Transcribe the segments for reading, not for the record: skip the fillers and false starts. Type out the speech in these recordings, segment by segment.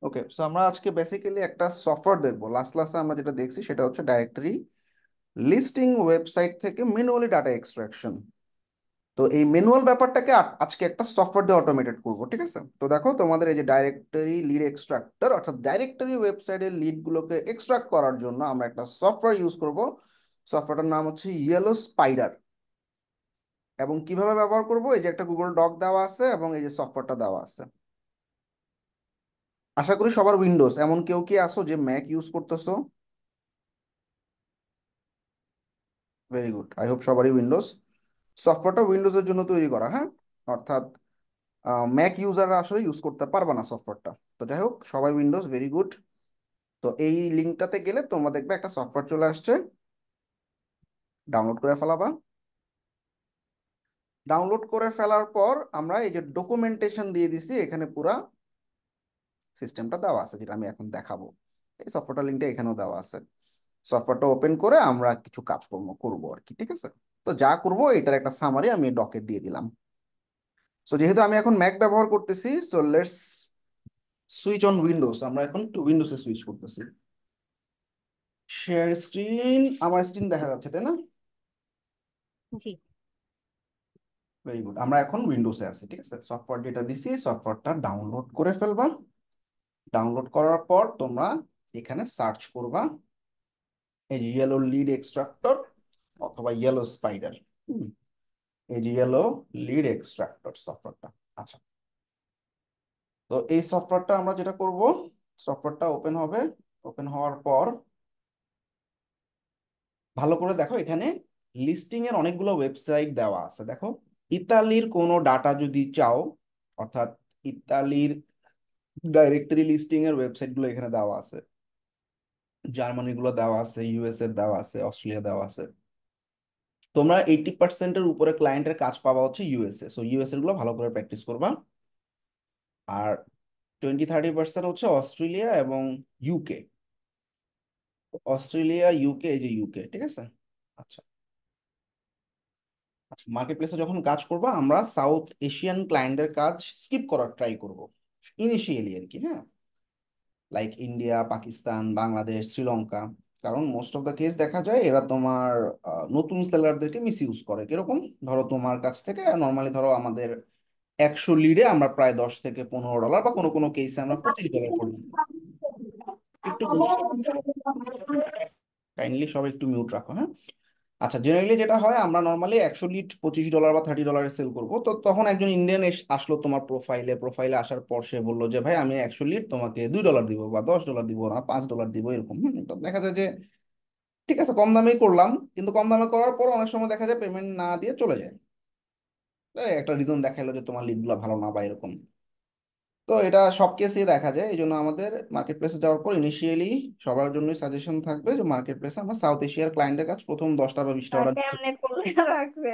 ওকে, so আমরা আজকে basically একটা সফটওয়্যার দেখবো। লাস্ট ক্লাসে আমরা যেটা দেখছি সেটা হচ্ছে ডাইরেক্টরি লিস্টিং ওয়েবসাইট থেকে ম্যানুয়ালি ডাটা এক্সট্রাকশন। তো এই ম্যানুয়াল ব্যাপারটাকে আজকে একটা সফটওয়্যার দিয়ে অটোমেটেড করবো, ঠিক আছে? তো দেখো, তোমাদের এই যে ডাইরেক্টরি লিড এক্সট্রাক্টর, অর্থাৎ ডাইরেক্টরি ওয়েবসাইটের লিডগুলোকে এক্সট্রাক্ট করার জন্য আমরা একটা সফটওয়্যার ইউজ করব। সফটওয়্যারটার নাম হচ্ছে ইয়েলো স্পাইডার। এবং কিভাবে ব্যবহার করব, এই যে একটা গুগল ডক দেওয়া আছে এবং এই যে সফটওয়্যারটা দেওয়া আছে। আশা করি সবার উইন্ডোজ, এমন কেউ কি আসো যে ম্যাক ইউজ করতেছো? ভেরি গুড, আই হোপ সবারই উইন্ডোজ। সফটওয়্যারটা উইন্ডোজের জন্য তৈরি করা, হ্যাঁ। অর্থাৎ ম্যাক ইউজাররা আসলে ইউজ করতে পারবে না সফটওয়্যারটা। তো যাই হোক, সবাই উইন্ডোজ, ভেরি গুড। তো এই লিঙ্কটাতে গেলে তোমরা দেখবে একটা সফটওয়্যার চলে আসছে, ডাউনলোড করে ফেলাবা। ডাউনলোড করে ফেলার পর আমরা এই যে ডকুমেন্টেশন দিয়ে দিছি, এখানে পুরা সিস্টেমটা দেওয়া আছে যেটা আমি এখন দেখাবো। এই সফটওয়্যার লিঙ্কটা এখানেও দেওয়া আছে। সফটওয়্যারটা ওপেন করে আমরা কিছু কাজকর্ম করবো আর কি, ঠিক আছে? তো যা করবো এটার একটা সামারি আমি ডকে দিয়ে দিলাম। সো যেহেতু আমি এখন ম্যাক ব্যবহার করতেছি, so let's switch on Windows. আমরা এখন একটু উইন্ডোজে সুইচ করতেছি। শেয়ার স্ক্রিন, আমার স্ক্রিন দেখা যাচ্ছে তাই না? জি। ভেরি গুড, আমরা এখন উইন্ডোজে আছি, ঠিক আছে? সফটওয়্যার যেটা দিছি সফটওয়্যারটা ডাউনলোড করে ফেলবা। ডাউনলোড করার পর তোমরা এখানে সার্চ করবা এই যে ইয়েলো লিড এক্সট্রাক্টর অথবা ইয়েলো স্পাইডার। এই যে ইয়েলো লিড এক্সট্রাক্টর সফটওয়্যারটা। আচ্ছা, তো এই সফটওয়্যারটা আমরা যেটা করব, সফটওয়্যারটা ওপেন হবে। ওপেন হওয়ার পর ভালো করে দেখো, এখানে লিস্টিং এর অনেকগুলো ওয়েবসাইট দেওয়া আছে। দেখো, ইতালির কোনো ডাটা যদি চাও, অর্থাৎ ইতালির ডাইরেক্টরি লিস্টিং এর ওয়েবসাইট গুলো এখানে দেওয়া আছে। জার্মানি গুলো দেওয়া আছে, ইউএস এর দেওয়া আছে, অস্ট্রেলিয়া দেওয়া আছে। তোমরা 80%-এর উপরে ক্লায়েন্টের কাজ পাবা হচ্ছে ইউএসএ, সো ইউএস এর গুলো ভালো করে প্র্যাকটিস করবা। আর 20-30% হচ্ছে অস্ট্রেলিয়া এবং ইউকে। অস্ট্রেলিয়া, ইউকে, এই যে ইউকে, ঠিক আছে? আচ্ছা। আচ্ছা, মার্কেট প্লেসে যখন কাজ করবো আমরা সাউথ এশিয়ান ক্লায়েন্টের কাজ স্কিপ করার ট্রাই করব ইনিশিয়ালি আর কি, হ্যাঁ। Like India, Pakistan, Bangladesh, Sri Lanka. কারণ মোস্ট অফ দ্য কেস দেখা যায় এরা তোমার নতুন সেলারদেরকে মিস ইউজ করে। কিরকম? ধরো তোমার কাছ থেকে নর্মালি ধরো আমাদের 100 লিডে আমরা প্রায় $10 থেকে $15, বা কোনো কোনো কেসে আমরা $25 পর্যন্ত। একটু কাইন্ডলি সবাই একটু মিউট রাখো, হ্যাঁ। আচ্ছা, জেনারেলি যেটা হয়, আমরা নর্মালি 100 লিড $25 বা $30 সেল করবো। তো তখন একজন ইন্ডিয়ান আসলো তোমার প্রোফাইলে। প্রোফাইলে আসার পর সে বললো যে ভাই, আমি 100 লিড তোমাকে $2 দিব, বা $10 দিব না, $5 দিব, এরকম। তো দেখা যায় যে ঠিক আছে, কম দামেই করলাম। কিন্তু কম দামে করার পর অনেক সময় দেখা যায় পেমেন্ট না দিয়ে চলে যায়। এই একটা রিজন দেখাইলো যে তোমার লিডগুলো ভালো না বা এরকম। তো এটা সব কেসেই দেখা যায়। এই জন্য আমাদের মার্কেট প্লেসে যাওয়ার পর ইনিশিয়ালি সবার জন্যই সাজেশন থাকবে যে মার্কেট প্লেসে আমরা সাউথ এশিয়ার ক্লায়েন্টের কাছে প্রথম 10টা বা 20টা অর্ডার। কেমনে করে রাখছে?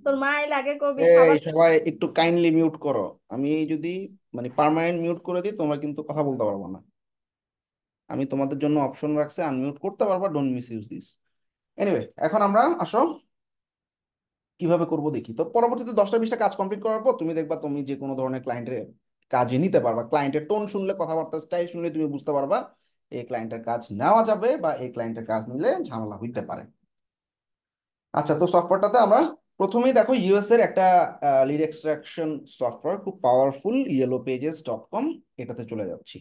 তোর মাই লাগে কবি এই খাবার। সবাই একটু কাইন্ডলি মিউট করো। আমি যদি মানে পার্মানেন্ট মিউট করে দিই, তোমরা কিন্তু কথা বলতে পারবো না। আমি তোমাদের জন্য অপশন রাখছি, আনমিউট করতে পারবা, don't miss use this. Anyway, এখন আমরা আসো কিভাবে করব দেখি। তো পরবর্তীতে 10টা 20টা কাজ কমপ্লিট করার পর তুমি দেখবা তুমি যে কোনো ধরনের ক্লায়েন্টের কাজে নিতে পারবা। ক্লায়েন্টের টোন শুনলে, কথাবার্তা স্টাইল শুনলে তুমি বুঝতে পারবা এই ক্লায়েন্টের কাজ নেওয়া যাবে বা এই ক্লায়েন্টের কাজ নিলে ঝামেলা হইতে পারে। আচ্ছা, তো সফটওয়্যারটাতে আমরা প্রথমেই দেখো ইউএস এর একটা লিড এক্সট্রাকশন সফটওয়্যার, খুব পাওয়ারফুল, yellowpages.com। এটাতে চলে যাচ্ছি।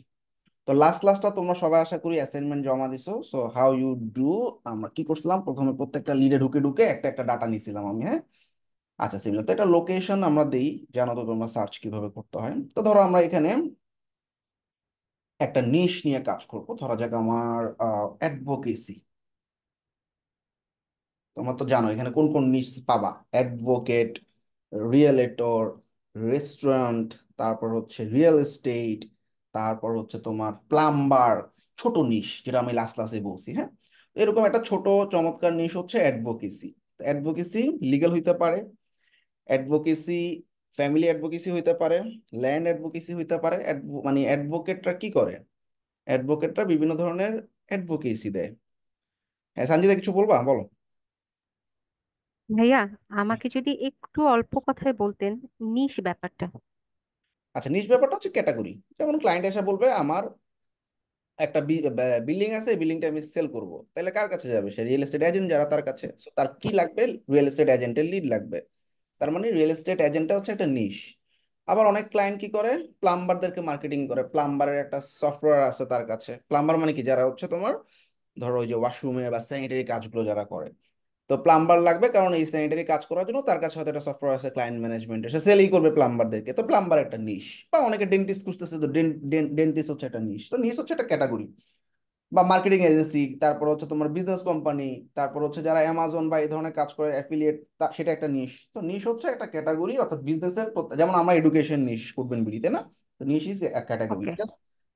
তো লাস্টটা তোমরা সবাই আশা করি অ্যাসাইনমেন্ট জমা দিছো। সো হাউ ইউ ডু, আমরা কি করছিলাম, প্রথমে প্রত্যেকটা লিডে ঢুকে ঢুকে একটা একটা ডাটা নিছিলাম আমি, হ্যাঁ। আচ্ছা, সিমিলার তো এটা লোকেশন আমরা দেই, জানো তো তোমরা সার্চ কিভাবে করতে হয়। তো ধরো আমরা এখানে একটা নিশ নিয়ে কাজ করব। ধরা যাক আমার অ্যাডভোকেসি। তোমরা তো জানো এখানে কোন কোন নিশ পাবা: অ্যাডভোকেট, রিয়েলেটর, রেস্টুরেন্ট, তারপর হচ্ছে রিয়েল এস্টেট, তারপর হচ্ছে তোমার প্লাম্বার। ছোট নিশ যেটা আমি লাস্ট ক্লাসে বলছি, হ্যাঁ। তো এরকম একটা ছোট চমৎকার নিশ হচ্ছে অ্যাডভোকেসি। অ্যাডভোকেসি লিগ্যাল হইতে পারে, অ্যাডভোকেসি ফ্যামিলি অ্যাডভোকেসি হইতে পারে, ল্যান্ড অ্যাডভোকেসি হইতে পারে। মানে অ্যাডভোকেটরা কি করে? অ্যাডভোকেটরা বিভিন্ন ধরনের অ্যাডভোকেসি দেয়। হ্যাঁ, সঞ্জিতা কিছু বলবা, বলো। ভাইয়া, আমাকে যদি একটু অল্প কথায় বলতেন নিশ ব্যাপারটা। আচ্ছা, নিজ ব্যাপারটা হচ্ছে ক্যাটাগরি। যেমন ক্লায়েন্ট এসে বলবে আমার একটা বিল্ডিং আছে, বিল্ডিংটা আমি সেল করব, তাহলে কার কাছে যাবে? সে রিয়েল এস্টেট এজেন্ট যারা, তার কাছে। So, তার কি লাগবে? রিয়েল এস্টেট এজেন্টের লিড লাগবে। তার মানে রিয়েল এস্টেট এজেন্টটা হচ্ছে একটা নিশ। আবার অনেক ক্লায়েন্ট কি করে, প্লাম্বারদেরকে মার্কেটিং করে। প্লাম্বারের একটা সফটওয়্যার আছে তার কাছে। প্লাম্বার মানে কি, যারা হচ্ছে তোমার ধরো ওই যে ওয়াশরুমে বা স্যানিটারি কাজগুলো যারা করে। তো প্লাম্বার লাগবে, কারণ এই স্যানিটারি কাজ করার জন্য তার কাছে হয়তো একটা সফটওয়্যার আছে ক্লায়েন্ট ম্যানেজমেন্টের, সে সেলই করবে প্লাম্বারদেরকে। তো প্লাম্বার একটা নিশ। বা অনেকে ডেন্টিস্ট খুঁজতেছে, তো ডেন্টিস্ট হচ্ছে একটা নিশ। তো নিশ হচ্ছে একটা ক্যাটাগরি। বা মার্কেটিং এজেন্সি, তারপর হচ্ছে তোমার বিজনেস কোম্পানি, তারপর হচ্ছে যারা অ্যামাজন বা এই ধরনের কাজ করে অ্যাফিলিয়েট, সেটা একটা নিশ। তো নিশ হচ্ছে একটা ক্যাটাগরি, অর্থাৎ বিজনেসের। যেমন আমরা এডুকেশন নিশ করবেন বিড়িতে না, তো niche is category. Okay.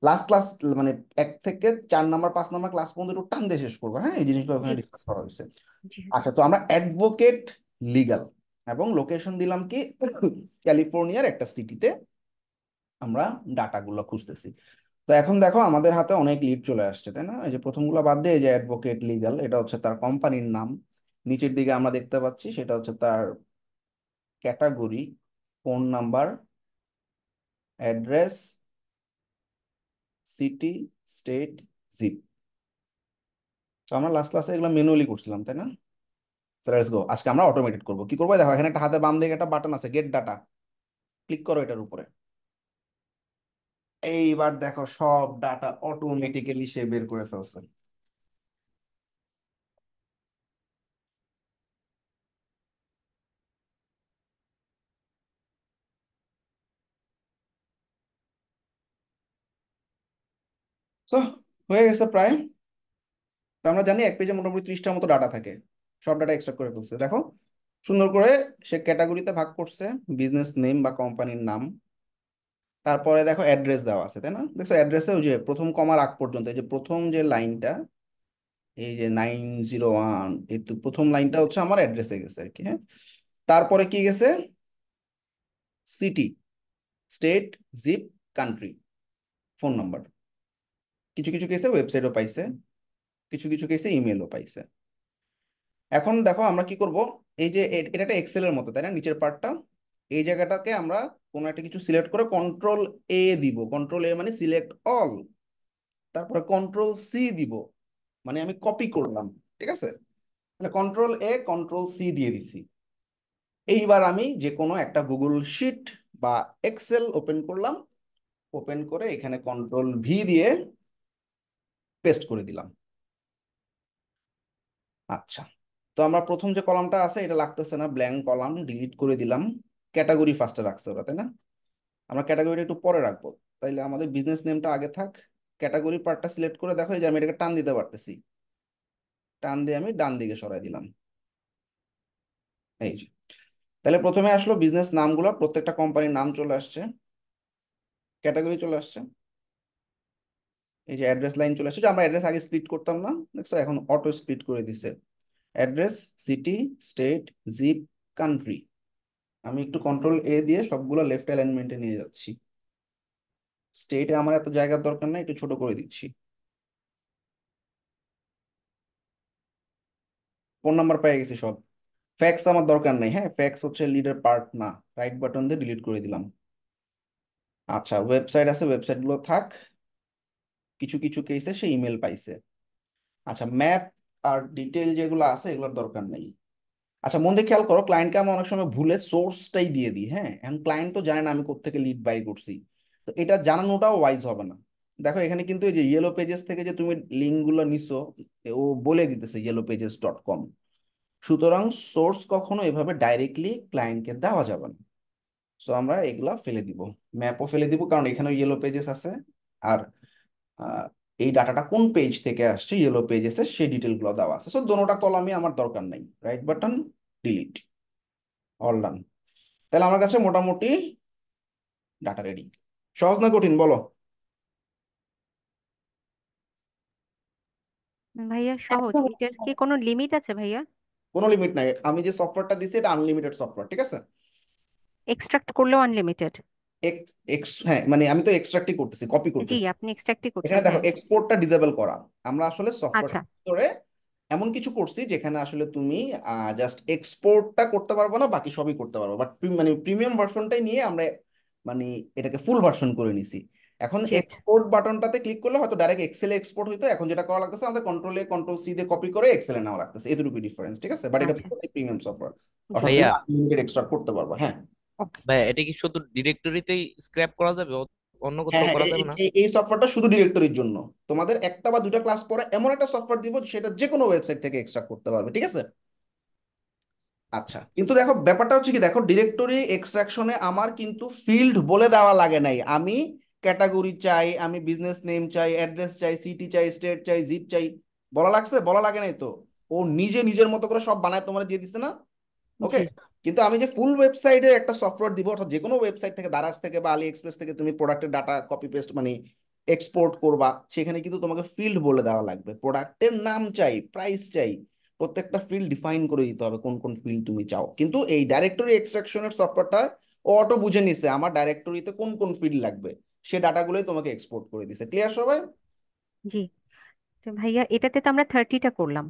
Last class, মানে 1 থেকে 4 নাম্বার 5 নাম্বার ক্লাস পর্যন্ত একটু টান দিয়ে শেষ করবো, হ্যাঁ, এই জিনিসগুলো জি। ওখানে ডিসকাস করা হয়েছে। জি। আচ্ছা, তো আমরা অ্যাডভোকেট লিগ্যাল, এবং লোকেশন দিলাম কি ক্যালিফোর্নিয়ার একটা সিটিতে আমরা ডাটাগুলো খুঁজতেছি। তো এখন দেখো আমাদের হাতে অনেক লিড চলে আসছে, তাই না? এই যে প্রথমগুলো বাদ দিয়ে, এই যে অ্যাডভোকেট লিগ্যাল, এটা হচ্ছে তার কোম্পানির নাম। নিচের দিকে আমরা দেখতে পাচ্ছি সেটা হচ্ছে তার category, phone number, address, city, state, zip. তো আমরা লাস্ট ক্লাসে এগুলো ম্যানুয়ালি করছিলাম, তাই না? লেটস গো, আজকে আমরা অটোমেটেড করবো। কি করবো? দেখো এখানে একটা হাতে বাম দিকে একটা বাটন আছে, গেট ডাটা। ক্লিক করো এটার উপরে। এইবার দেখো সব ডাটা অটোমেটিক্যালি সে বের করে ফেলছে। তো হয়ে গেছে প্রায়। তো আমরা জানি এক পেজে মোটামুটি 30টার মতো ডাটা থাকে। সব ডাটা এক্সট্রাক্ট করে ফেলছে দেখো, সুন্দর করে। সে ক্যাটাগরিতে ভাগ করছে, বিজনেস নেম বা কোম্পানির নাম। তারপরে দেখো অ্যাড্রেস দেওয়া আছে, তাই না? দেখছো অ্যাড্রেসে ওই যে প্রথম কমার আগ পর্যন্ত, এই যে প্রথম যে লাইনটা, এই যে 901, এই তো প্রথম লাইনটা হচ্ছে আমার অ্যাড্রেসে গেছে আর কি, হ্যাঁ। তারপরে কি গেছে? City, state, zip, country, phone number. কিছু কিছু কেসে ওয়েবসাইটও পাইছে, কিছু কিছু কেসে ইমেলও পাইছে। এখন দেখো আমরা কি করব। এই যে এটা একটা এক্সেল এর মতো, তাই না? নিচের পার্টটা, এই জায়গাটাকে আমরা কোনো একটা কিছু সিলেক্ট করে কন্ট্রোল এ দিব। কন্ট্রোল এ মানে সিলেক্ট অল। তারপরে কন্ট্রোল সি দিব, মানে আমি কপি করলাম। ঠিক আছে? তাহলে কন্ট্রোল এ কন্ট্রোল সি দিয়ে দিছি। এইবার আমি যে কোনো একটা গুগল শিট বা এক্সেল ওপেন করলাম। ওপেন করে এখানে কন্ট্রোল ভি দিয়ে পেস্ট করে দিলাম। আচ্ছা, তো আমরা প্রথম যে কলামটা আছে এটা লাগতেছে না, ব্ল্যাঙ্ক কলাম, ডিলিট করে দিলাম। ক্যাটাগরি ফার্স্টে রাখছে ওরা, তাই না? আমরা ক্যাটাগরিটা একটু পরে রাখবো। তাইলে আমাদের বিজনেস নেমটা আগে থাক। ক্যাটাগরি পার্টটা সিলেক্ট করে দেখো, এই যে আমি এটাকে টান দিতে পারতেছি। টান দিয়ে আমি ডান দিকে সরাই দিলাম। এই যে, তাহলে প্রথমে আসলো বিজনেস নামগুলো, প্রত্যেকটা কোম্পানির নাম চলে আসছে, ক্যাটাগরি চলে আসছে। এই যে অ্যাড্রেস লাইন চলে আসছে, যে আমরা অ্যাড্রেস আগে স্প্লিট করতাম না, দেখছো এখন অটো স্প্লিট করে দিছে। Address, city, state, zip, country. আমি একটু কন্ট্রোল এ দিয়ে সবগুলো লেফট অ্যালাইনমেন্টে নিয়ে যাচ্ছি। স্টেটে আমার এত জায়গার দরকার নাই, একটু ছোট করে দিচ্ছি। ফোন নাম্বার পেয়ে গেছি সব। ফ্যাক্স আমার দরকার নেই, হ্যাঁ, ফ্যাক্স হচ্ছে লিডের পার্ট না। রাইট বাটন দিয়ে ডিলিট করে দিলাম। আচ্ছা, ওয়েবসাইট আছে, ওয়েবসাইট গুলো থাক। কিছু কিছু কেসে সে ইমেল পাইছে। আচ্ছা, ম্যাপ আর ডিটেল যেগুলো আছে এগুলোর দরকার নেই। আচ্ছা, মন দিয়ে খেয়াল করো, ক্লায়েন্টকে আমি অনেক সময় ভুলে সোর্সটাই দিয়ে দিই, হ্যাঁ। এখন ক্লায়েন্ট তো জানে না আমি কোত্থেকে লিড বাই করছি। তো এটা জানানোটাও ওয়াইজ হবে না। দেখো এখানে কিন্তু এই যে ইয়েলো পেজেস থেকে যে তুমি লিঙ্ক গুলো নিছো, ও বলে দিতেছে yellowpages.com। সুতরাং সোর্স কখনো এভাবে ডাইরেক্টলি ক্লায়েন্টকে দেওয়া যাবে না। সো আমরা এগুলা ফেলে দিব। ম্যাপও ফেলে দিব, কারণ এখানে ইয়েলো পেজেস আছে। আর আহ, এই ডাটাটা কোন পেজ থেকে আসছে ইয়েলো পেজেসে সেই ডিটেল গুলো দেওয়া আছে। সো দোনোটা কলামই আমার দরকার নাই। Right button, delete, all done. তাহলে আমার কাছে মোটামুটি ডাটা রেডি। সহজ না কঠিন বলো? ভাইয়া সহজ, এটার কি কোনো লিমিট আছে ভাইয়া? কোনো লিমিট নাই। আমি যে সফটওয়্যারটা দিচ্ছি এটা আনলিমিটেড সফটওয়্যার, ঠিক আছে? এক্সট্রাক্ট করলেও আনলিমিটেড? এক্স এক্স হ্যাঁ, মানে আমি তো এক্সট্রাক্টই করতেছি, কপি জি, করতেছি। আপনি এক্সট্রাক্টই করছেন, এখানে দেখো হ্যাঁ। এক্সপোর্টটা ডিসেবল করা। আমরা আসলে আচ্ছা। সফটওয়্যার ভিতরে এমন কিছু করছি যেখানে আসলে তুমি জাস্ট এক্সপোর্টটা করতে পারবো না, বাকি সবই করতে পারবো। বাট মানে প্রিমিয়াম ভার্সনটাই নিয়ে আমরা মানে এটাকে ফুল ভার্সন করে নিছি। এখন জি আচ্ছা। এক্সপোর্ট বাটনটাতে ক্লিক করলে হয়তো ডাইরেক্ট এক্সেলে এক্সপোর্ট হইতো, এখন যেটা করা লাগতেছে আমাদের কন্ট্রোল সি দিয়ে কপি করে এক্সেলে নেওয়া লাগতেছে, এতটুকু ডিফারেন্স, ঠিক আছে? বাট এটা আচ্ছা। প্রিমিয়াম সফটওয়্যার, জি। অর্থাৎ তুমি ভাইয়া, আনলিমিটেড এক্সট্রা করতে পারবা। হ্যাঁ ওকে। ভাইয়া এটা কি শুধু ডিরেক্টরিতেই স্ক্র্যাপ করা যাবে, অন্য হ্যাঁ কোথাও হ্যাঁ, করা যাবে না? এই সফটওয়্যারটা শুধু ডিরেক্টরির জন্য। তোমাদের একটা বা দুটা ক্লাস পরে এমন একটা সফটওয়্যার দিব সেটা যে কোনো ওয়েবসাইট থেকে এক্সট্রাক্ট করতে পারবে, ঠিক আছে? আচ্ছা, কিন্তু দেখো ব্যাপারটা হচ্ছে কি, দেখো ডিরেক্টরি এক্সট্রাকশনে আমার কিন্তু ফিল্ড বলে দেওয়া লাগে নাই। আমি ক্যাটাগরি চাই, আমি বিজনেস নেম চাই, অ্যাড্রেস চাই, সিটি চাই, স্টেট চাই, জিপ চাই, বলা লাগছে? বলা লাগে নাই তো। ও নিজে নিজের মতো করে সব বানায় তোমার দিয়ে দিচ্ছে না? ওকে। জি। কিন্তু আমি যে ফুল ওয়েবসাইটের একটা সফটওয়্যার দিব, অর্থাৎ যে কোনো ওয়েবসাইট থেকে, দারাজ থেকে বা আলি এক্সপ্রেস থেকে তুমি প্রোডাক্টের ডাটা কপি পেস্ট মানে এক্সপোর্ট করবা, সেখানে কিন্তু তোমাকে ফিল্ড বলে দেওয়া লাগবে। প্রোডাক্টের নাম চাই, প্রাইস চাই, প্রত্যেকটা ফিল্ড ডিফাইন করে দিতে হবে কোন কোন ফিল্ড তুমি চাও। কিন্তু এই ডাইরেক্টরি এক্সট্রাকশনের সফটওয়্যারটা ও অটো বুঝে নিছে আমার ডাইরেক্টরিতে কোন কোন ফিল্ড লাগবে, সে ডাটাগুলোই তোমাকে এক্সপোর্ট করে দিছে। ক্লিয়ার সবাই? জি। তো ভাইয়া এটাতে তো আমরা 30টা করলাম,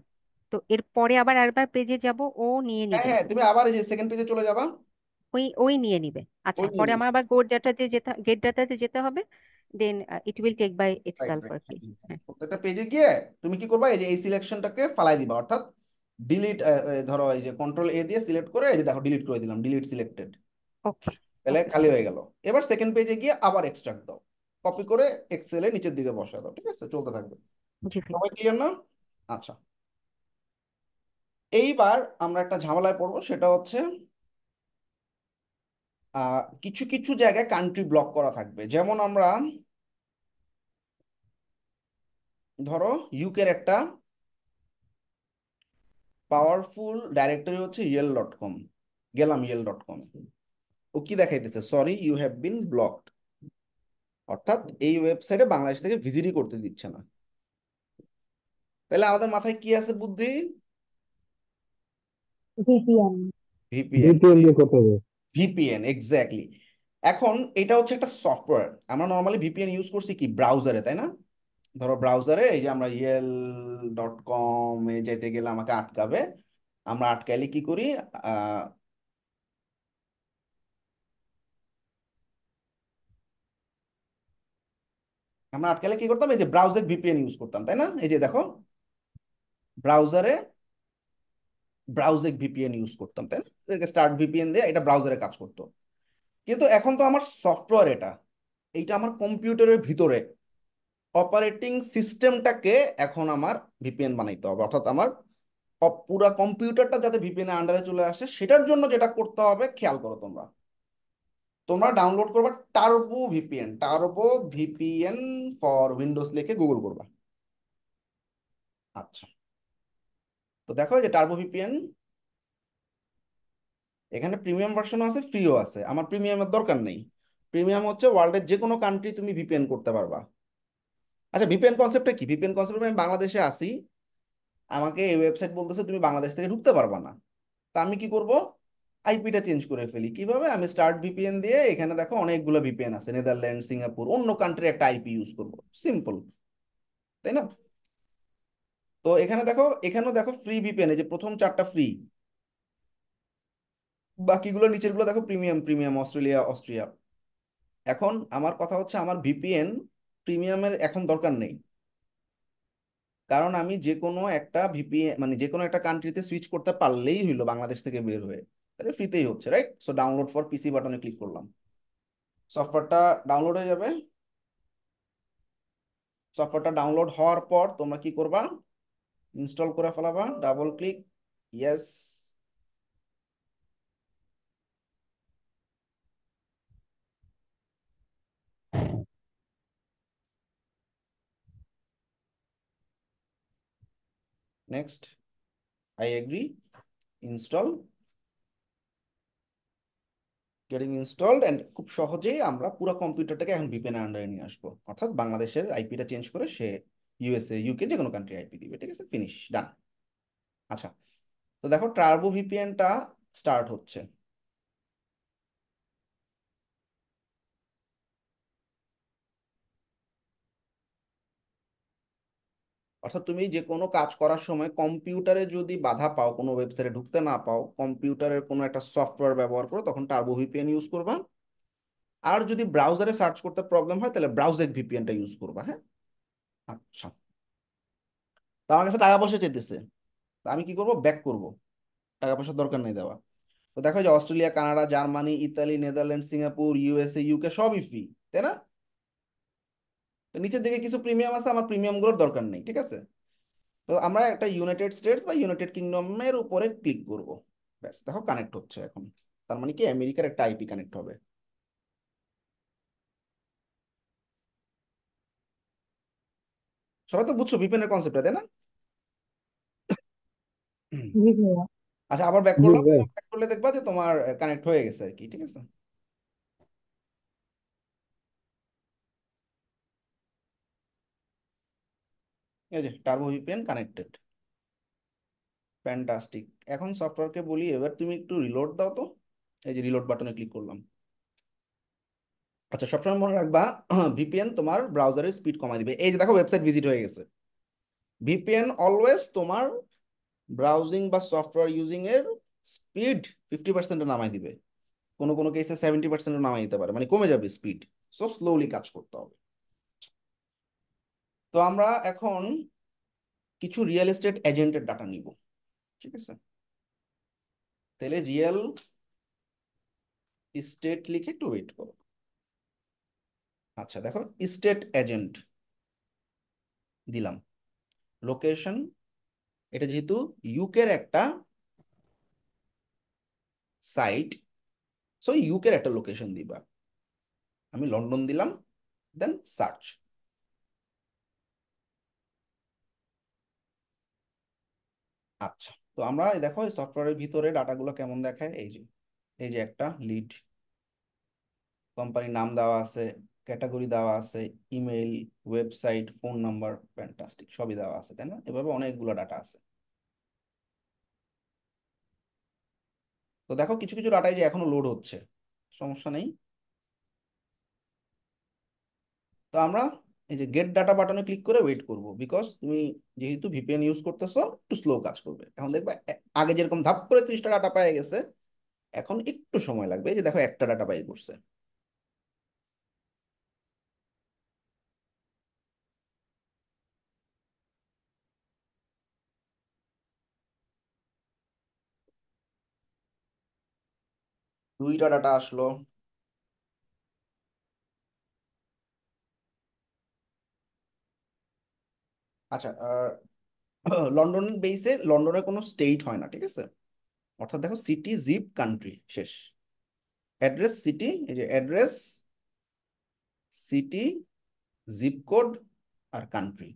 তো এরপরে আবার আরেকবার পেজে যাব, ও নিয়ে হ্যাঁ নিবে? হ্যাঁ, তুমি আবার এই যে সেকেন্ড পেজে চলে যাবা। ওই ওই নিয়ে নিবে। আচ্ছা, ওই পরে নিয়ে আমার আবার গেট ডাটাতে যেতে হবে, then it will take by right itself right, আর কি। হ্যাঁ। প্রত্যেকটা পেজে গিয়ে তুমি কি করবা, এই যে এই সিলেকশনটাকে ফালাই দিবা, অর্থাৎ ডিলিট, ধরো এই যে কন্ট্রোল দিয়ে সিলেক্ট করে এই যে দেখো ডিলিট করে দিলাম, ডিলিট সিলেক্টেড, ওকে। তাহলে ওকে। খালি হয়ে গেল। এবার সেকেন্ড পেজে গিয়ে আবার এক্সট্রাক্ট দাও, কপি করে এক্সেলে নিচের দিকে বসা দাও, ঠিক আছে? চলতে থাকবে। জি ভাই। সবাই ক্লিয়ার না? আচ্ছা, এইবার আমরা একটা ঝামেলায় পড়বো, সেটা হচ্ছে কিছু কিছু জায়গায় কান্ট্রি ব্লক করা থাকবে। যেমন আমরা ধরো ইউকের একটা পাওয়ারফুল ডাইরেক্টরি হচ্ছে yell.com, গেলাম yell.com, ও কি দেখাইতেছে, sorry you have been blocked, অর্থাৎ এই ওয়েবসাইটে বাংলাদেশ থেকে ভিজিটই করতে দিচ্ছে না। তাহলে আমাদের মাথায় কি আছে বুদ্ধি? ভিপিএন। ভিপিএন। ভিপিএন দিয়ে করতে হবে। VPN exactly. এখন এটা হচ্ছে একটা সফটওয়্যার, আমরা নর্মালি ভিপিএন ইউজ করছি কি ব্রাউজারে, তাই না? ধরো ব্রাউজারে এই যে আমরা yell.com এ যেতে গেলে আমাকে আটকাবে, আমরা আটকাইলে কি করি, আহ আমরা আটকাইলে কি করতাম, এই যে ব্রাউজার ভিপিএন ইউজ করতাম, তাই না? এই যে দেখো ব্রাউজারে ভিপিএন ইউজ করতাম, তাই না? স্টার্ট ভিপিএন দিয়ে এটা ব্রাউজারে কাজ করতো। কিন্তু এখন তো আমার সফটওয়্যার এটা, এইটা আমার কম্পিউটারের ভিতরে অপারেটিং সিস্টেমটাকে এখন আমার ভিপিএন বানাইতে হবে, অর্থাৎ আমার পুরা কম্পিউটারটা যাতে ভিপিএন এর আন্ডারে চলে আসে, সেটার জন্য যেটা করতে হবে খেয়াল করো, তোমরা তোমরা ডাউনলোড করবা টার্বো ভিপিএন ফর উইন্ডোজ লিখে গুগল করবা। আচ্ছা, তো দেখো এই যে টার্বো ভিপিএন, এখানে প্রিমিয়াম ভার্সনও আছে, ফ্রিও আছে। আমার প্রিমিয়ামের দরকার নেই। প্রিমিয়াম হচ্ছে ওয়ার্ল্ডের যে কোনো কান্ট্রি তুমি ভিপিএন করতে পারবা। আচ্ছা, ভিপিএন কনসেপ্টটা কি? ভিপিএন কনসেপ্ট, আমি বাংলাদেশে আসি, আমাকে এই ওয়েবসাইট বলতেছে তুমি বাংলাদেশ থেকে ঢুকতে পারবা না। তা আমি কি করব, আইপিটা চেঞ্জ করে ফেলি। কিভাবে? আমি স্টার্ট ভিপিএন দিয়ে, এখানে দেখো অনেকগুলো ভিপিএন আছে, নেদারল্যান্ড, সিঙ্গাপুর, অন্য কান্ট্রির একটা আইপি ইউজ করব, সিম্পল, তাই না? তো এখানে দেখো, এখানেও দেখো ফ্রি ভিপিএন, এই যে প্রথম চারটা ফ্রি, বাকিগুলো নিচের গুলো দেখো প্রিমিয়াম, অস্ট্রেলিয়া, অস্ট্রিয়া। এখন আমার কথা হচ্ছে আমার ভিপিএন প্রিমিয়ামের এখন দরকার নেই, কারণ আমি যে কোনো একটা ভিপিএন মানে যে কোনো একটা কান্ট্রিতে সুইচ করতে পারলেই হইলো বাংলাদেশ থেকে বের হয়ে, তাহলে ফ্রিতেই হচ্ছে, রাইট? সো ডাউনলোড ফর পিসি বাটনে ক্লিক করলাম, সফটওয়্যারটা ডাউনলোড হয়ে যাবে। সফটওয়্যারটা ডাউনলোড হওয়ার পর তোমরা কি করবা, ইনস্টল করে ফেলাবা, double click, yes, next, I agree, install, getting installed, and খুব সহজেই আমরা পুরো কম্পিউটারটাকে এখন ভিপিএন এর আন্ডারে নিয়ে আসবো, অর্থাৎ বাংলাদেশের আইপিটা চেঞ্জ করে সে ইউএসএ, ইউকে, যে কোনো কান্ট্রি আইপি দিবে, ঠিক আছে? ফিনিশ, ডান। আচ্ছা, তো দেখো টার্বো ভিপিএনটা স্টার্ট হচ্ছে। অর্থাৎ তুমি যে কোনো কাজ করার সময় কম্পিউটারে যদি বাধা পাও, কোনো ওয়েবসাইটে ঢুকতে না পাও, কম্পিউটারের কোনো একটা সফটওয়্যার ব্যবহার করো, তখন টার্বো ভিপিএন ইউজ করবা। আর যদি ব্রাউজারে সার্চ করতে প্রবলেম হয় তাহলে ব্রাউজার ভিপিএনটা ইউজ করবা, হ্যাঁ। আচ্ছা, তো আমার কাছে টাকা পয়সা চাইতেছে, তো আমি কি করব, ব্যাক করব, টাকা পয়সার দরকার নেই দেওয়া। তো দেখো যে Australia, Canada, Germany, Italy, Netherland, Singapore, USA, UK সবই ফ্রি, তাই না? তো নিচের দিকে কিছু প্রিমিয়াম আছে, আমার প্রিমিয়াম গুলোর দরকার নেই, ঠিক আছে। তো আমরা একটা ইউনাইটেড স্টেটস বা ইউনাইটেড কিংডমের উপরে ক্লিক করব। ব্যাস, দেখো কানেক্ট হচ্ছে এখন। তার মানে কি আমেরিকার একটা আইপি কানেক্ট হবে। সবাই তো বুঝছো ভিপিএন এর কনসেপ্টটা, তাই না? জি ভাইয়া। আচ্ছা, আবার ব্যাক জি করলাম, ভাই। ব্যাক করলে দেখবা যে তোমার কানেক্ট হয়ে গেছে আর কি, ঠিক আছে। এই যে টার্বো ভিপিএন কানেক্টেড, ফ্যান্টাস্টিক। এখন সফটওয়্যারকে বলি এবার তুমি একটু রিলোড দাও তো। এই যে রিলোড বাটনে ক্লিক করলাম। আচ্ছা, সবসময় মনে রাখবা ভিপিএন তোমার ব্রাউজারের স্পিড কমায় দিবে। এই যে দেখো ওয়েবসাইট ভিজিট হয়ে গেছে। ভিপিএন অলওয়েজ তোমার ব্রাউজিং বা সফটওয়্যার ইউজিং এর স্পিড 50% নামাই দিবে। কোনো কোনো কেসে 70% নামাই দিতে পারে, মানে কমে যাবে স্পিড। সো স্লোলি কাজ করতে হবে। তো আমরা এখন কিছু রিয়েল এস্টেট এজেন্টের ডাটা নিব, ঠিক আছে। তাহলে রিয়েল স্টেট লিখে একটু ওয়েট করো। আচ্ছা দেখো, স্টেট এজেন্ট দিলাম। লোকেশন, এটা যেহেতু ইউকের একটা সাইট, সো ইউকের একটা লোকেশন দিবা। আমি লন্ডন দিলাম, দেন সার্চ। আচ্ছা, তো আমরা এই দেখো এই সফটওয়্যারের ভিতরে ডাটাগুলো কেমন দেখায়। এই যে, এই যে একটা লিড, কোম্পানির নাম দেওয়া আছে, ক্যাটাগরি দেওয়া আছে, email, website, phone number, fantastic, সবই দেওয়া আছে, তাই না? এভাবে অনেকগুলো ডাটা আছে। তো দেখো কিছু কিছু ডাটা এই যে এখনো লোড হচ্ছে, সমস্যা নেই। তো আমরা এই যে গেট ডাটা বাটনে ক্লিক করে ওয়েট করব, বিকজ তুমি যেহেতু ভিপিএন ইউজ করতেছো একটু স্লো কাজ করবে। এখন দেখবে আগে যেরকম ধাপ করে 30টা ডাটা পেয়ে গেছে, এখন একটু সময় লাগবে। এই যে দেখো একটা ডাটা বাই করছে। 2টা ডাটা আসলো। আচ্ছা, লন্ডন বেসে লন্ডনের কোনো স্টেট হয় না, ঠিক আছে। অর্থাৎ দেখো সিটি, জিপ, কান্ট্রি, শেষ। অ্যাড্রেস, সিটি, এই যে অ্যাড্রেস, সিটি, জিপ কোড, আর কান্ট্রি।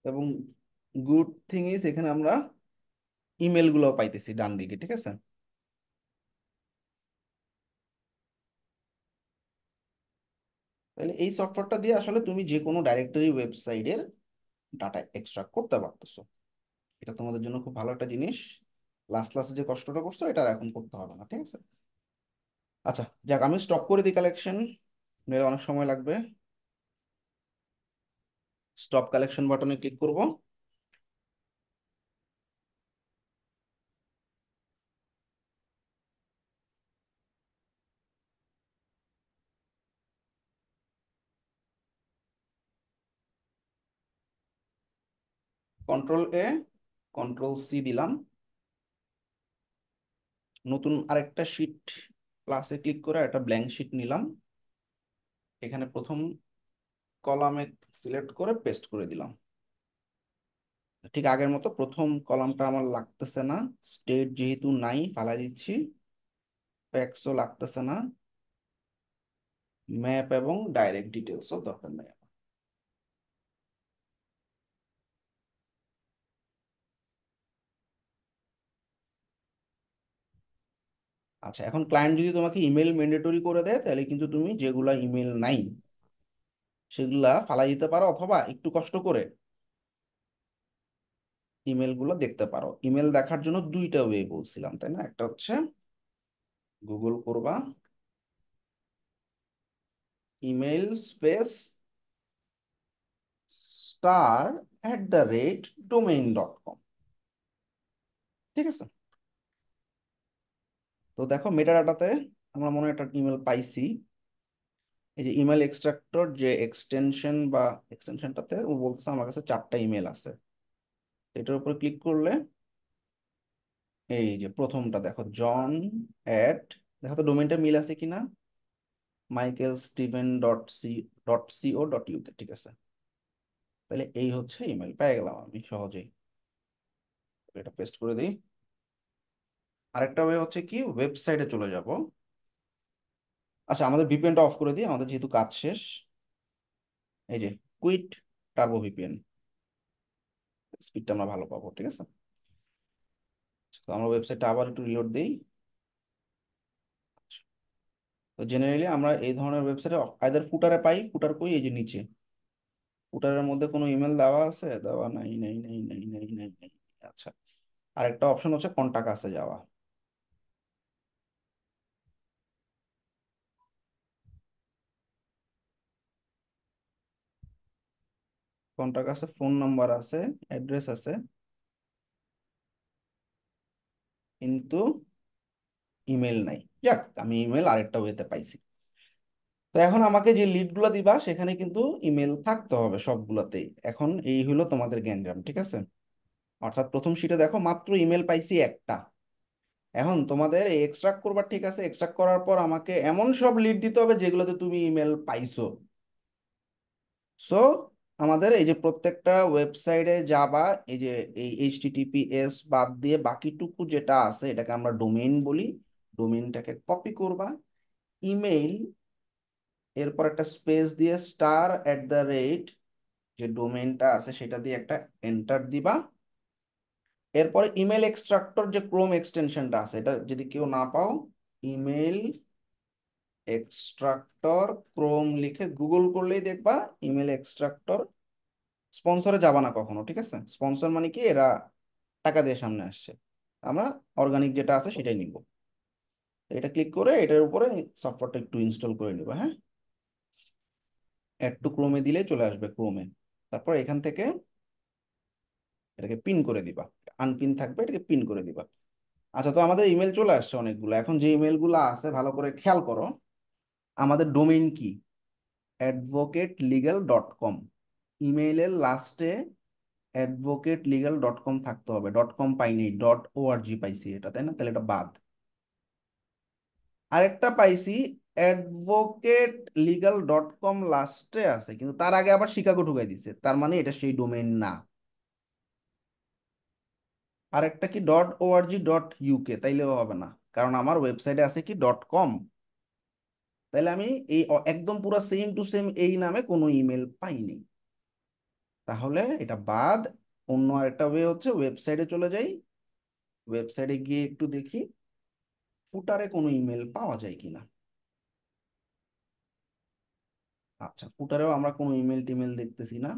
এবং গুড থিং ইজ এখানে আমরা ইমেল গুলো পাইতেছি ডান দিকে, ঠিক আছে। তাহলে এই সফটওয়্যারটা দিয়ে আসলে তুমি যে কোনো ডাইরেক্টরি ওয়েবসাইটের ডাটা এক্সট্রাক্ট করতে পারতেছো। এটা তোমাদের জন্য খুব ভালো একটা জিনিস। লাস্ট ক্লাসে যে কষ্টটা করছো এটা আর এখন করতে হবে না, ঠিক আছে। আচ্ছা যাক, আমি স্টপ করে দিই কালেকশন, নিলে অনেক সময় লাগবে। স্টপ কালেকশন বাটনে ক্লিক করব। কন্ট্রোল A, কন্ট্রোল C দিলাম। নতুন আরেকটা শিট প্লাসে ক্লিক করে একটা ব্ল্যাঙ্ক শিট নিলাম। এখানে প্রথম কলামে সিলেক্ট করে পেস্ট করে দিলাম। ঠিক আগের মতো প্রথম কলামটা আমার লাগতেছে না, স্টেট যেহেতু নাই ফালাই দিচ্ছি। ফ্যাক্সও লাগতেছে না, ম্যাপ এবং ডাইরেক্ট ডিটেলসও দরকার নেই। আচ্ছা, এখন ক্লায়েন্ট যদি তোমাকে ইমেল ম্যান্ডেটরি করে দেয় তাহলে কিন্তু তুমি যেগুলা ইমেল নাই সেগুলা ফালাই দিতে পারো, অথবা একটু কষ্ট করে ইমেল গুলো দেখতে পারো। ইমেল দেখার জন্য দুইটা ওয়ে বলছিলাম, তাই না? একটা হচ্ছে গুগল করবা, ইমেল স্পেস star@domain.com। ঠিক আছে, তো দেখো মেটা ডাটাতে আমরা মনে হয় একটা ইমেল পাইছি। এই যে ইমেল এক্সট্রাক্টর যে এক্সটেনশন বা এক্সটেনশনটাতে ও বলতেছে আমার কাছে 4টা ইমেল আছে। এটার উপর ক্লিক করলে এই যে প্রথমটা দেখো জন অ্যাট, দেখো তো ডোমেইনটা মিল আছে কিনা, michaelsteven.co.uk। ঠিক আছে, তাহলে এই হচ্ছে ইমেল পেয়ে গেলাম আমি সহজেই। এটা পেস্ট করে দিই। আরেকটা ওয়ে হচ্ছে কি, ওয়েবসাইটে চলে যাব। আচ্ছা আমাদের ভিপিএনটা অফ করে দিই, আমাদের যেহেতু কাজ শেষ। এই যে কুইট টার্বো ভিপিএন, স্পিডটা আমরা ভালো পাবো। ঠিক আছে, তো আমরা ওয়েবসাইটটা আবার একটু রিলোড দিই। তো জেনারেলি আমরা এই ধরনের ওয়েবসাইটে আইদার ফুটারে পাই, ফুটার কই এই যে নিচে, ফুটারের মধ্যে কোনো ইমেল দেওয়া আছে, দেওয়া নাই নাই নাই নাই নাই নাই নাই। আচ্ছা, আরেকটা অপশন হচ্ছে কন্টাক্ট আসে যাওয়া। কন্টাক্ট আছে, ফোন নাম্বার আছে, অ্যাড্রেস আছে, কিন্তু ইমেল নাই। যাক, আমি ইমেল আরেকটা ওয়েতে পাইছি। তো এখন আমাকে যে লিডগুলো দিবা সেখানে কিন্তু ইমেল থাকতে হবে সবগুলোতেই। এখন এই হলো তোমাদের গ্যাঞ্জাম। ঠিক আছে, অর্থাৎ প্রথম শিটে দেখো মাত্র ইমেল পাইছি একটা। এখন তোমাদের এক্সট্রাক্ট করবা, ঠিক আছে, এক্সট্রাক্ট করার পর আমাকে এমন সব লিড দিতে হবে যেগুলোতে তুমি ইমেল পাইছো। সো আমাদের এই যে প্রত্যেকটা ওয়েবসাইটে যাবা, এই যে এই এইচটিটিপিএস বাদ দিয়ে বাকিটুকু যেটা আছে এটাকে আমরা ডোমেইন বলি। ডোমেইনটাকে কপি করবা, ইমেইল, এরপর একটা স্পেস দিয়ে star@, যে ডোমেইনটা আছে সেটা দিয়ে একটা এন্টার দিবা। এরপরে ইমেল এক্সট্রাক্টর যে ক্রোম এক্সটেনশনটা আছে, এটা যদি কেউ না পাও, ইমেল এক্সট্রাক্টর ক্রোম লিখে গুগল করলেই দেখবা ইমেল এক্সট্রাক্টর। স্পন্সরে যাবা না কখনো। ঠিক আছে, স্পন্সর মানে কি, এরা টাকা দিয়ে সামনে আসছে, আমরা অর্গানিক যেটা আছে সেটাই নিব। এটা ক্লিক করে এটার উপরে সফটওয়্যারটা একটু ইনস্টল করে নিবা। হ্যাঁ, অ্যাড টু ক্রোমে দিলে চলে আসবে ক্রোমে। তারপর এখান থেকে এটাকে পিন করে দিবা, আনপিন থাকবে, এটাকে পিন করে দিবা। আচ্ছা, তো আমাদের ইমেল চলে আসছে অনেকগুলো। এখন যে ইমেলগুলো আছে ভালো করে খেয়াল করো। আমাদের ডোমেইন কি, advocatelegal.com। ইমেইলের লাস্টে advocatelegal.com থাকতে হবে। ডট কম পাইনি, .org পাইছি এটা, তাই না? তাহলে এটা বাদ। আরেকটা পাইছি advocatelegal.com, লাস্টে আছে কিন্তু তার আগে আবার শিকাগো ঢুকাই দিছে, তার মানে এটা সেই ডোমেইন না। আরেকটা কি .org.uk, তাইলেও হবে না, কারণ আমার ওয়েবসাইটে আছে কি .com। তাহলে আমি এই একদম পুরো সেম টু সেম এই নামে কোনো ইমেল পাইনি, তাহলে এটা বাদ। অন্য আরেকটা ওয়ে হচ্ছে ওয়েবসাইটে চলে যাই, ওয়েবসাইটে গিয়ে একটু দেখি ফুটারে কোনো ইমেল পাওয়া যায় কিনা। আচ্ছা, ফুটারেও আমরা কোনো ইমেল টিমেল দেখতেছি না।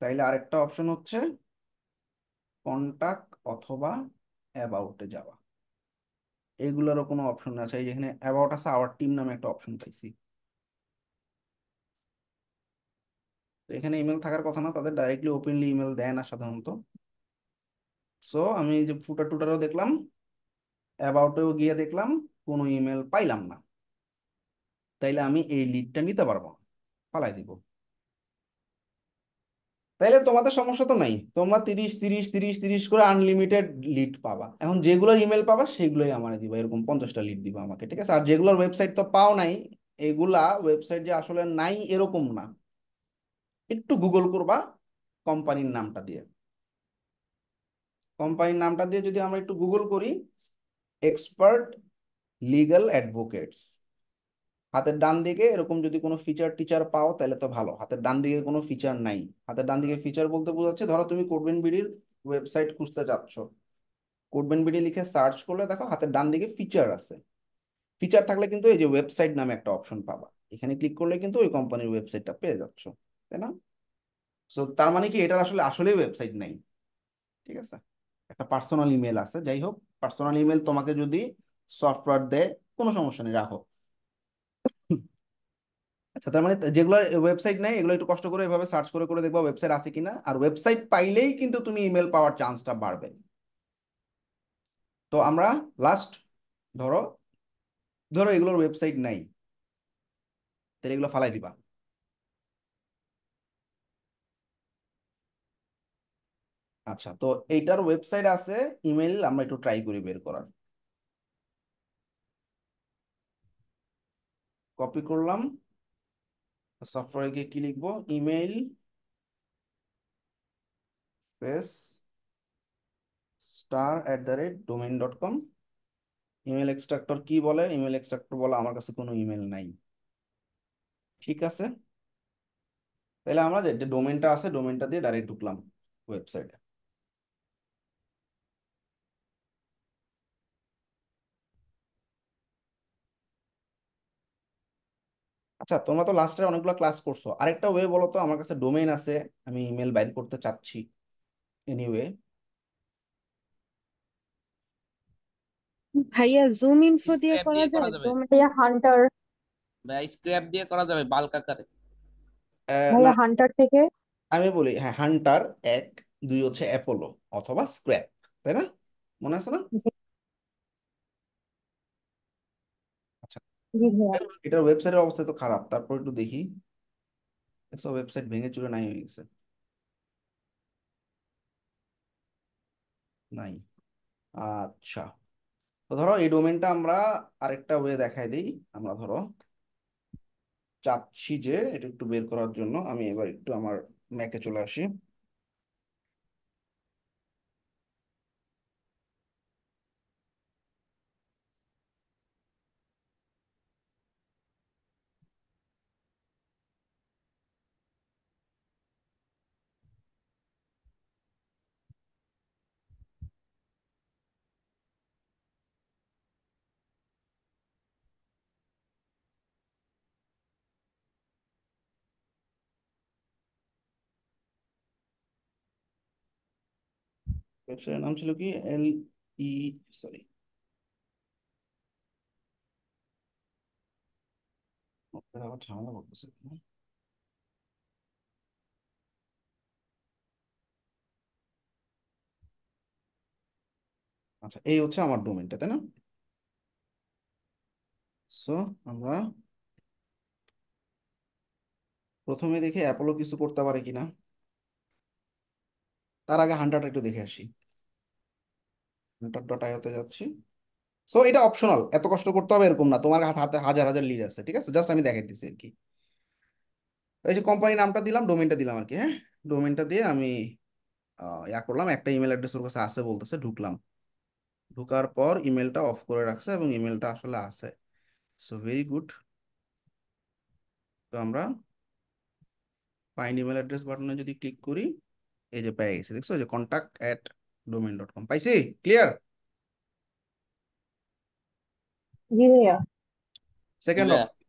তাইলে আরেকটা অপশন হচ্ছে কন্টাক্ট অথবা অ্যাবাউটে যাওয়া। এইগুলোরও কোনো অপশন আছে, এই যেখানে অ্যাবাউট আছে, আওয়ার টিম নামে একটা অপশন পাইছি। তো এখানে ইমেল থাকার কথা না, তাদের ডাইরেক্টলি ওপেনলি ইমেল দেয় না সাধারণত। সো আমি এই যে ফুটার টুটারও দেখলাম, অ্যাবাউটেও গিয়ে দেখলাম, কোনো ইমেল পাইলাম না। তাইলে আমি এই লিডটা নিতে পারবো না, ফালাই দিব। তাইলে তোমাদের সমস্যা তো নাই, তোমরা 30 30 30 30 করে আনলিমিটেড লিড পাবা। এখন যেগুলোর ইমেল পাবা সেগুলোই আমার দিবা, এরকম 50টা লিড দিবা আমাকে। ঠিক আছে, আর যেগুলোর ওয়েবসাইট তো পাও নাই, এগুলা ওয়েবসাইট যে আসলে নাই এরকম না, একটু গুগল করবা কোম্পানির নামটা দিয়ে। কোম্পানির নামটা দিয়ে যদি আমরা একটু গুগল করি, এক্সপার্ট লিগ্যাল অ্যাডভোকেটস, হাতের ডান দিকে এরকম যদি কোনো ফিচার টিচার পাও তাহলে তো ভালো। হাতের ডান দিকে কোনো ফিচার নাই। হাতের ডান দিকে ফিচার বলতে বোঝাচ্ছে, ধরো তুমি কোডবেন বিডির ওয়েবসাইট খুঁজতে চাচ্ছ, কোডবেন বিডি লিখে সার্চ করলে দেখো হাতের ডান দিকে ফিচার আছে। ফিচার থাকলে কিন্তু এই যে ওয়েবসাইট নামে একটা অপশন পাবা, এখানে ক্লিক করলে কিন্তু ওই কোম্পানির ওয়েবসাইটটা পেয়ে যাচ্ছ, তাই না? সো তার মানে কি, এটার আসলে আসলেই ওয়েবসাইট নাই। ঠিক আছে, একটা পার্সোনাল ইমেল আছে। যাই হোক, পার্সোনাল ইমেল তোমাকে যদি সফটওয়্যার দেয় কোনো সমস্যা নেই, রাখো। আচ্ছা, তার মানে যেগুলো ওয়েবসাইট নাই এগুলো একটু কষ্ট করে এভাবে সার্চ করে করে দেখবা ওয়েবসাইট আছে কিনা, আর ওয়েবসাইট পাইলেই কিন্তু তুমি ইমেল পাওয়ার চান্সটা বাড়বে। তো আমরা লাস্ট, ধরো ধরো এগুলোর ওয়েবসাইট নাই, তাহলে এগুলো ফালাই দিবা। আচ্ছা, তো এইটার ওয়েবসাইট আছে, ইমেল আমরা একটু ট্রাই করি বের করার। কপি করলাম, সফটওয়্যারে গিয়ে কি লিখবো, email space star@domain.com। Email extractor কি বলে, ইমেল এক্সট্রাক্টর বলে আমার কাছে কোনো ইমেল নাই। ঠিক আছে, তাহলে আমরা যে ডোমেনটা আছে ডোমেনটা দিয়ে ডাইরেক্ট ঢুকলাম ওয়েবসাইটে। আচ্ছা, তোমরা তো লাস্টে অনেকগুলো ক্লাস করছো, আরেকটা ওয়ে বলো তো, আমার কাছে ডোমেইন আছে, আমি ইমেল বাইর করতে চাচ্ছি এনিওয়ে। ভাইয়া জুম ইনফো দিয়ে স্ক্র্যাপ করা দিয়ে করা যায় যাবে, ভাইয়া হান্টার। ভাই স্ক্র্যাপ দিয়ে করা যাবে বাল্ক আকারে। না, ভাইয়া হান্টার থেকে। আমি বলি হ্যাঁ, হান্টার এক, দুই হচ্ছে অ্যাপোলো অথবা স্ক্র্যাপ, তাই না? মনে আছে না? জি। আচ্ছা, জি ভাইয়া। এটার ওয়েবসাইটের অবস্থা তো খারাপ, তারপর একটু দেখি। ওয়েবসাইট ভেঙে চুরে নাই হয়ে গেছে, নাই। আচ্ছা, তো ধরো এই ডোমেনটা আমরা আরেকটা ওয়ে দেখাই দিই। আমরা ধরো চাচ্ছি যে এটা একটু বের করার জন্য আমি এবার একটু আমার ম্যাকে চলে আসি। ওয়েবসাইটের নাম ছিল কি, ই, সরি, আবার ঝামেলা করতেছে। আচ্ছা, এই হচ্ছে আমার ডোমেনটা, তাই না? সো আমরা প্রথমে দেখি অ্যাপোলো কিছু করতে পারে কিনা, তার আগে হান্টারটা একটু দেখে আসি। হান্টার.io তে যাচ্ছি। সো এটা অপশনাল, এত কষ্ট করতে হবে এরকম না, তোমার হাতে হাজার হাজার লিড আছে, ঠিক আছে, জাস্ট আমি দেখাই দিচ্ছি আর কি। এই যে কোম্পানি নামটা দিলাম, ডোমেনটা দিলাম আর কি, হ্যাঁ। ডোমেনটা দিয়ে আমি ইয়া করলাম, একটা ইমেল অ্যাড্রেস ওর কাছে আছে বলতেছে, ঢুকলাম। ঢুকার পর ইমেলটা অফ করে রাখছে এবং ইমেলটা আসলে আছে। So very good. তো আমরা ফাইন্ড ইমেল অ্যাড্রেস বাটনে যদি ক্লিক করি, এই যে পেয়ে গেছি, দেখছো যে contact@domain.com পাইছি। ক্লিয়ার? জি ভাইয়া। জি সেকেন্ড ভাইয়া। Option,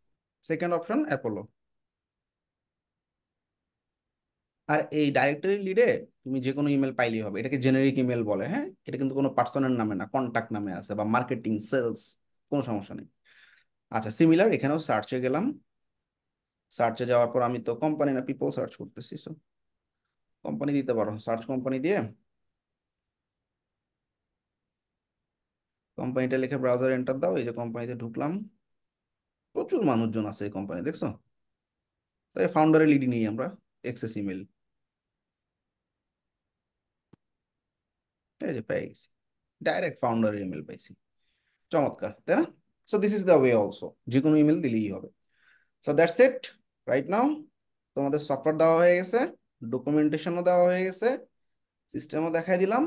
second option Apollo. আর এই ডাইরেক্টরি লিডে তুমি যে কোনো ইমেল পাইলেই হবে, এটাকে জেনারিক ইমেল বলে, হ্যাঁ। এটা কিন্তু কোনো পার্সনের নামে না, কন্টাক্ট নামে আছে, বা মার্কেটিং, সেলস, কোনো সমস্যা নেই। আচ্ছা, সিমিলার এখানেও সার্চে গেলাম। সার্চে যাওয়ার পর আমি তো কোম্পানি না পিপল সার্চ করতেছি, সো কোম্পানি দিতে পারো, সার্চ কোম্পানি দিয়ে কোম্পানিটা লিখে ব্রাউজার এন্টার দাও, এই যে কোম্পানিতে ঢুকলাম। প্রচুর মানুষজন আছে এই কোম্পানি, দেখছো? তাই ফাউন্ডারের লিডি নিই আমরা, এক্সেস ইমেল, এই যে পেয়ে গেছি, ডাইরেক্ট ফাউন্ডারের ইমেল পাইছি। চমৎকার, তাই না? So this is the way also, যে কোনো ইমেল দিলেই হবে। So that's it right now. তোমাদের সফটওয়্যার দেওয়া হয়ে গেছে, ডকুমেন্টেশনও দেওয়া হয়ে গেছে, সিস্টেমও দেখাই দিলাম।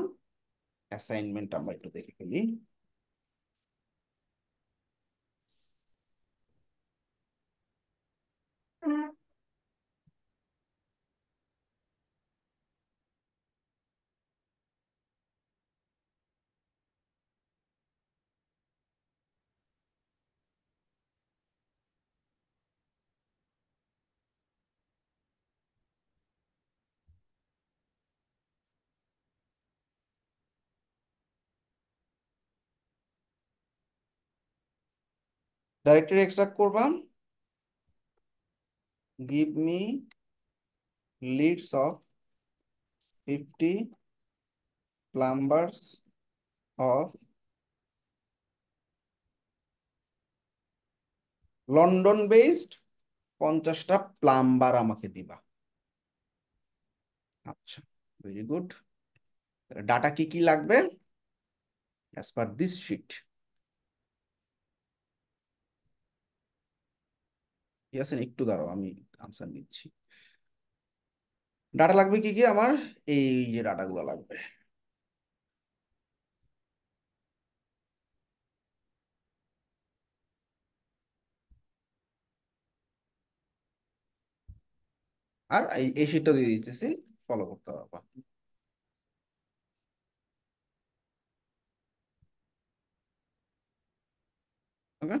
অ্যাসাইনমেন্ট আমরা একটু দেখে ফেলি। ডাইরেক্টরি এক্সট্রাক্ট করবা, give me lists of 50 plumbers of London based 50টা প্লাম্বার আমাকে দিবা। আচ্ছা, ভেরি গুড। ডাটা কি কি লাগবে as per this sheet? Yasin একটু দাঁড়াও, আমি আনসার দিচ্ছি। ডাটা লাগবে কি কি আমার? এই যে ডাটাগুলো লাগবে। আর এই শিটটা দিয়ে দিতেছি, ফলো করতে পারবা। ওকে,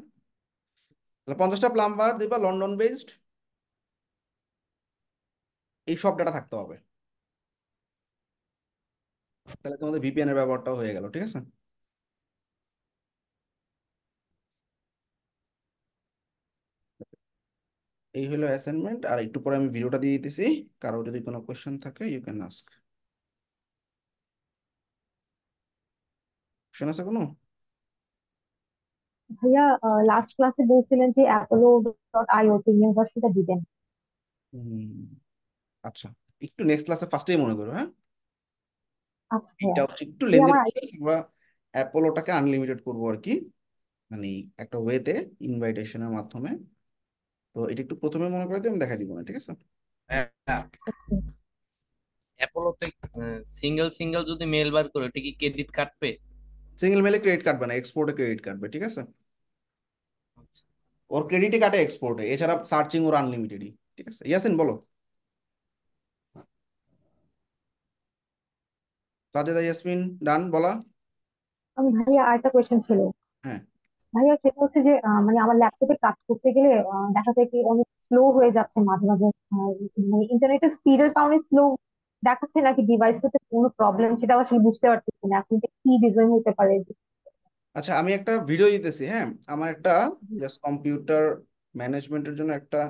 তাহলে 50টা প্লাম্বার দিবা লন্ডন বেসড, এই সব ডাটা থাকতে হবে। তাহলে তোমাদের ভিপিএন এর ব্যবহারটাও হয়ে গেল, ঠিক আছে? এই হলো অ্যাসাইনমেন্ট। আর একটু পরে আমি ভিডিওটা দিয়ে দিতেছি, কারো যদি কোনো কোয়েশ্চেন থাকে ইউ ক্যান আস্ক। কোয়েশ্চেন আছে কোনো? ভাইয়া লাস্ট ক্লাসে বলছিলেন যে apollo.io ইউনিভার্সিটিটা দিবেন। হুম, আচ্ছা, একটু নেক্সট ক্লাসে ফার্স্টেই মনে করো, হ্যাঁ? আচ্ছা ভাইয়া। এটা হচ্ছে একটু ভাইয়া লেন্দি আমার প্রসেস। আমরা অ্যাপোলোটাকে আনলিমিটেড করবো আর কি, মানে একটা ওয়েতে, ইনভাইটেশনের মাধ্যমে। তো এটা একটু প্রথমে মনে করে দিই, আমি দেখাই দিব না, ঠিক আছে? অ্যাপোলোতে সিঙ্গেল সিঙ্গেল যদি মেল বার করে ওটা কি ক্রেডিট কাটবে? সিঙ্গেল মেলে ক্রেডিট কাটবে না, এক্সপোর্টে ক্রেডিট কাটবে, ঠিক আছে? আচ্ছা। ওর ক্রেডিটই কাটে এক্সপোর্টে, এছাড়া সার্চিং ওর আনলিমিটেডই, ঠিক আছে? ইয়াসিন বলো। সাজেদা ইয়াসমিন ডান বলা? আমি ভাইয়া আরেকটা কোয়েশ্চেন ছিল। হ্যাঁ। ভাইয়া সেটা হচ্ছে যে মানে আমার ল্যাপটপে কাজ করতে গেলে দেখা যায় কি অনেক স্লো হয়ে যাচ্ছে মাঝে মাঝে। মানে ইন্টারনেটের স্পিডের কারণে স্লো দেখাচ্ছে নাকি ডিভাইসটাতে কোনো প্রবলেম, সেটা আসলে বুঝতে পারতেছি না এখন এটা কি রিজন হতে পারে। আচ্ছা, আমি একটা ভিডিও দিতেছি, হ্যাঁ? আমার একটা জাস্ট কম্পিউটার ম্যানেজমেন্টের জন্য একটা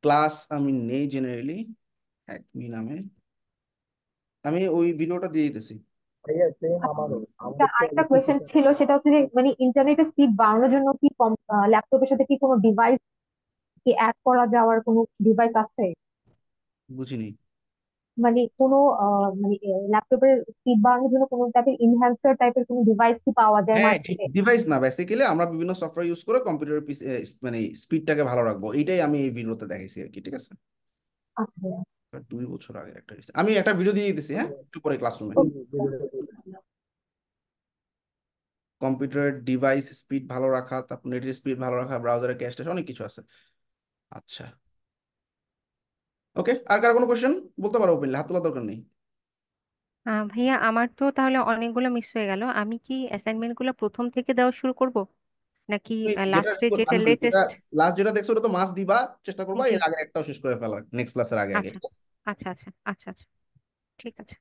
ক্লাস আমি নেই জেনারেলি, একমি নামে। আমি ওই ভিডিওটা দিয়ে দিতেছি। আরেকটা কোয়েশ্চেন ছিল, সেটা হচ্ছে যে মানে ইন্টারনেটের স্পিড বাড়ানোর জন্য কি ল্যাপটপের সাথে কি কোনো ডিভাইস কি অ্যাড করা যাওয়ার কোনো ডিভাইস আছে? বুঝিনি। মানে কোনো মানে ল্যাপটপের স্পিড বাড়ানোর জন্য কোনো টাইপের ইনহ্যান্সার টাইপের কোনো ডিভাইস কি পাওয়া যায় হ্যাঁ, ঠিক, মার্কেটে? ডিভাইস না, বেসিক্যালি আমরা বিভিন্ন সফটওয়্যার ইউজ করে কম্পিউটারের মানে স্পিডটাকে ভালো রাখবো, এইটাই আমি এই ভিডিওতে দেখাইছি আর কি, ঠিক আছে? আচ্ছা ভাইয়া। 2 বছর আগের একটা আমি একটা ভিডিও দিয়ে দিতেছি, হ্যাঁ, একটু পরে ক্লাসরুমে। কম্পিউটারের ডিভাইস স্পিড ভালো রাখা, তারপর নেটের স্পিড ভালো রাখা, ব্রাউজারের ক্যাশে, অনেক কিছু আছে। আচ্ছা, ওকে। আর কার কোনো কোশ্চেন বলতে পারো ওপেনলি, হাত তোলার দরকার নেই। ভাইয়া আমার তো তাহলে অনেকগুলো মিস হয়ে গেল। আমি কি অ্যাসাইনমেন্ট গুলো প্রথম থেকে দেওয়া শুরু করব, নাকি তুমি যেটা লাস্টে যেটা আমি বলি, যেটা লেটেস্ট? লাস্ট যেটা দেখছো ওটা তো মাস দিবা, চেষ্টা করবা জি এর আগে একটাও শেষ করে ফেলার, নেক্সট ক্লাসের আগে আগে, আচ্ছা ঠিক আছে? আচ্ছা আচ্ছা আচ্ছা আচ্ছা, ঠিক আছে।